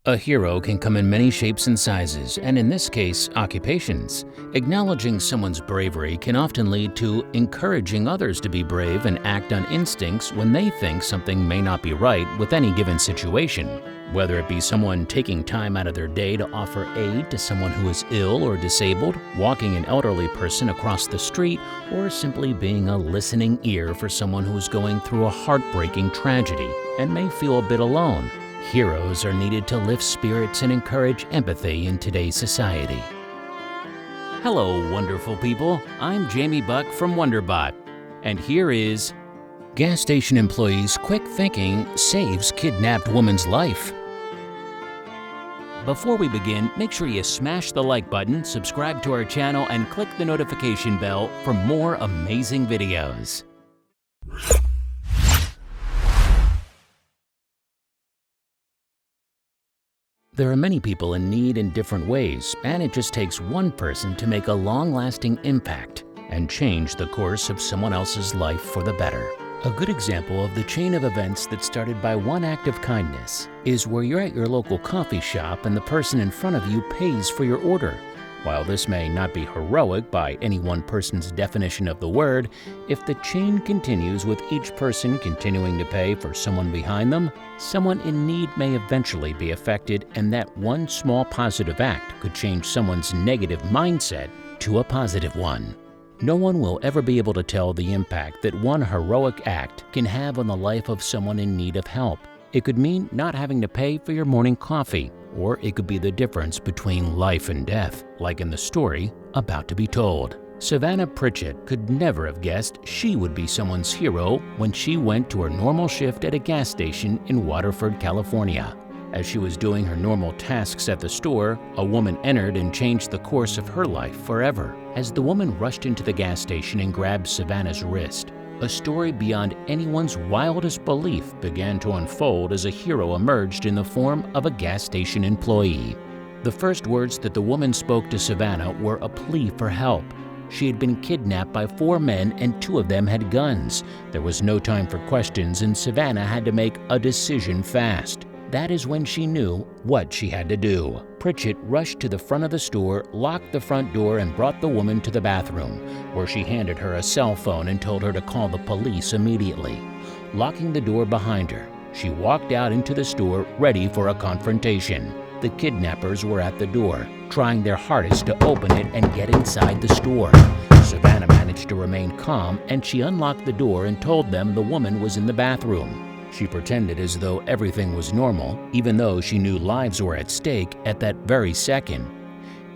A hero can come in many shapes and sizes, and in this case, occupations. Acknowledging someone's bravery can often lead to encouraging others to be brave and act on instincts when they think something may not be right with any given situation. Whether it be someone taking time out of their day to offer aid to someone who is ill or disabled, walking an elderly person across the street, or simply being a listening ear for someone who is going through a heartbreaking tragedy and may feel a bit alone. Heroes are needed to lift spirits and encourage empathy in today's society. Hello, wonderful people. I'm Jamie Buck from WonderBot, and here is Gas Station Employee's Quick Thinking Saves Kidnapped Woman's Life. Before we begin, make sure you smash the like button, subscribe to our channel, and click the notification bell for more amazing videos. There are many people in need in different ways, and it just takes one person to make a long-lasting impact and change the course of someone else's life for the better. A good example of the chain of events that started by one act of kindness is where you're at your local coffee shop and the person in front of you pays for your order. While this may not be heroic by any one person's definition of the word, if the chain continues with each person continuing to pay for someone behind them, someone in need may eventually be affected, and that one small positive act could change someone's negative mindset to a positive one. No one will ever be able to tell the impact that one heroic act can have on the life of someone in need of help. It could mean not having to pay for your morning coffee, or it could be the difference between life and death, like in the story about to be told. Savannah Pritchett could never have guessed she would be someone's hero when she went to her normal shift at a gas station in Waterford, California. As she was doing her normal tasks at the store, a woman entered and changed the course of her life forever. As the woman rushed into the gas station and grabbed Savannah's wrist, a story beyond anyone's wildest belief began to unfold as a hero emerged in the form of a gas station employee. The first words that the woman spoke to Savannah were a plea for help. She had been kidnapped by 4 men and 2 of them had guns. There was no time for questions and Savannah had to make a decision fast. That is when she knew what she had to do. Pritchett rushed to the front of the store, locked the front door, and brought the woman to the bathroom, where she handed her a cell phone and told her to call the police immediately. Locking the door behind her, she walked out into the store ready for a confrontation. The kidnappers were at the door, trying their hardest to open it and get inside the store. Savannah managed to remain calm, and she unlocked the door and told them the woman was in the bathroom. She pretended as though everything was normal, even though she knew lives were at stake at that very second.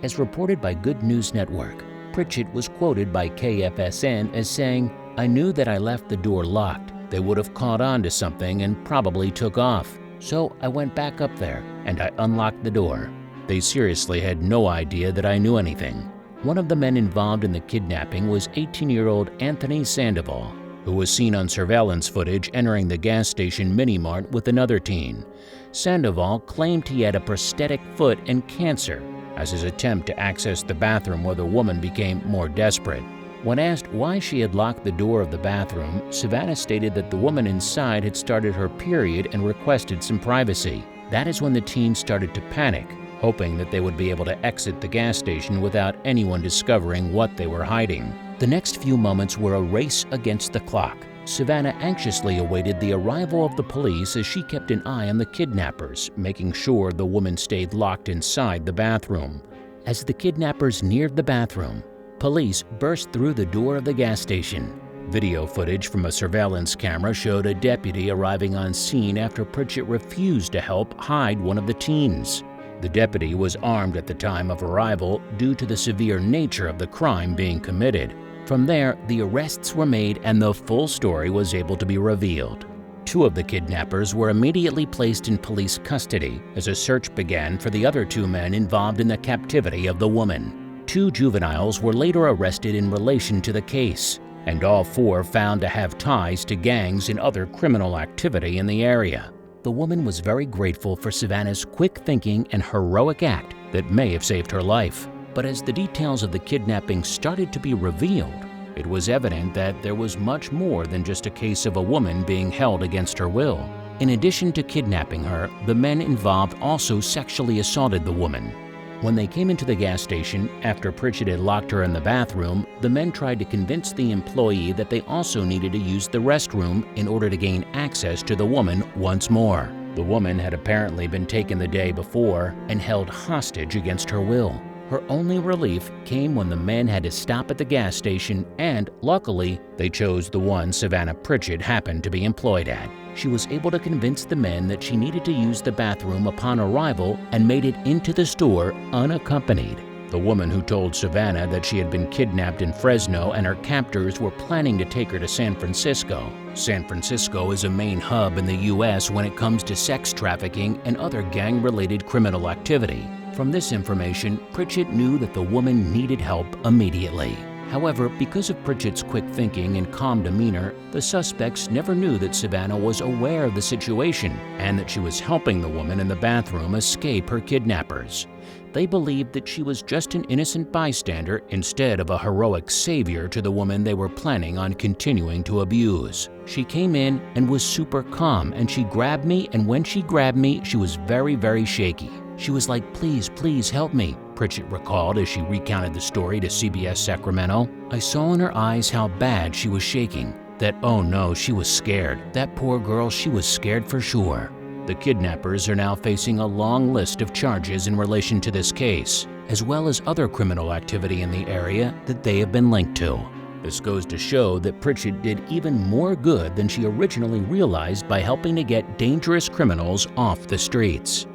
As reported by Good News Network, Pritchett was quoted by KFSN as saying, "I knew that I left the door locked. They would have caught on to something and probably took off. So I went back up there and I unlocked the door. They seriously had no idea that I knew anything." One of the men involved in the kidnapping was 18-year-old Anthony Sandoval, who was seen on surveillance footage entering the gas station mini-mart with another teen. Sandoval claimed he had a prosthetic foot and cancer as his attempt to access the bathroom where the woman became more desperate. When asked why she had locked the door of the bathroom, Savannah stated that the woman inside had started her period and requested some privacy. That is when the teen started to panic, hoping that they would be able to exit the gas station without anyone discovering what they were hiding. The next few moments were a race against the clock. Savannah anxiously awaited the arrival of the police as she kept an eye on the kidnappers, making sure the woman stayed locked inside the bathroom. As the kidnappers neared the bathroom, police burst through the door of the gas station. Video footage from a surveillance camera showed a deputy arriving on scene after Pritchett refused to help hide one of the teens. The deputy was armed at the time of arrival due to the severe nature of the crime being committed. From there, the arrests were made and the full story was able to be revealed. 2 of the kidnappers were immediately placed in police custody as a search began for the other 2 men involved in the captivity of the woman. 2 juveniles were later arrested in relation to the case, and all 4 found to have ties to gangs and other criminal activity in the area. The woman was very grateful for Savannah's quick thinking and heroic act that may have saved her life. But as the details of the kidnapping started to be revealed, it was evident that there was much more than just a case of a woman being held against her will. In addition to kidnapping her, the men involved also sexually assaulted the woman. When they came into the gas station, after Pritchett had locked her in the bathroom, the men tried to convince the employee that they also needed to use the restroom in order to gain access to the woman once more. The woman had apparently been taken the day before and held hostage against her will. Her only relief came when the men had to stop at the gas station, and luckily, they chose the one Savannah Pritchett happened to be employed at. She was able to convince the men that she needed to use the bathroom upon arrival and made it into the store unaccompanied. The woman who told Savannah that she had been kidnapped in Fresno and her captors were planning to take her to San Francisco. San Francisco is a main hub in the U.S. when it comes to sex trafficking and other gang-related criminal activity. From this information, Pritchett knew that the woman needed help immediately. However, because of Pritchett's quick thinking and calm demeanor, the suspects never knew that Savannah was aware of the situation and that she was helping the woman in the bathroom escape her kidnappers. They believed that she was just an innocent bystander instead of a heroic savior to the woman they were planning on continuing to abuse. She came in and was super calm, and she grabbed me, and when she grabbed me, she was very, very shaky. She was like, "Please, please help me," Pritchett recalled as she recounted the story to CBS Sacramento. "I saw in her eyes how bad she was shaking. That, oh no, she was scared. That poor girl, she was scared for sure." The kidnappers are now facing a long list of charges in relation to this case, as well as other criminal activity in the area that they have been linked to. This goes to show that Pritchett did even more good than she originally realized by helping to get dangerous criminals off the streets.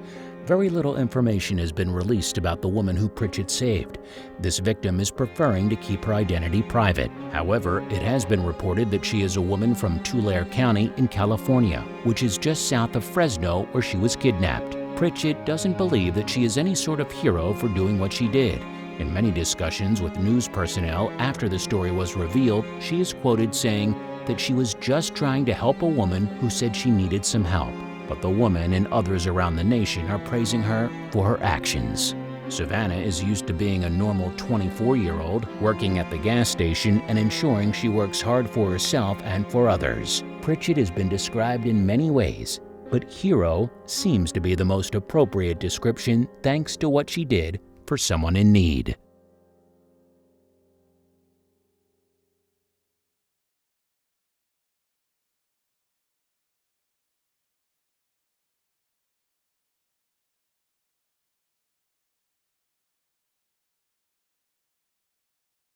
Very little information has been released about the woman who Pritchett saved. This victim is preferring to keep her identity private. However, it has been reported that she is a woman from Tulare County in California, which is just south of Fresno, where she was kidnapped. Pritchett doesn't believe that she is any sort of hero for doing what she did. In many discussions with news personnel after the story was revealed, she is quoted saying that she was just trying to help a woman who said she needed some help. But the woman and others around the nation are praising her for her actions. Savannah is used to being a normal 24-year-old, working at the gas station and ensuring she works hard for herself and for others. Pritchett has been described in many ways, but hero seems to be the most appropriate description thanks to what she did for someone in need.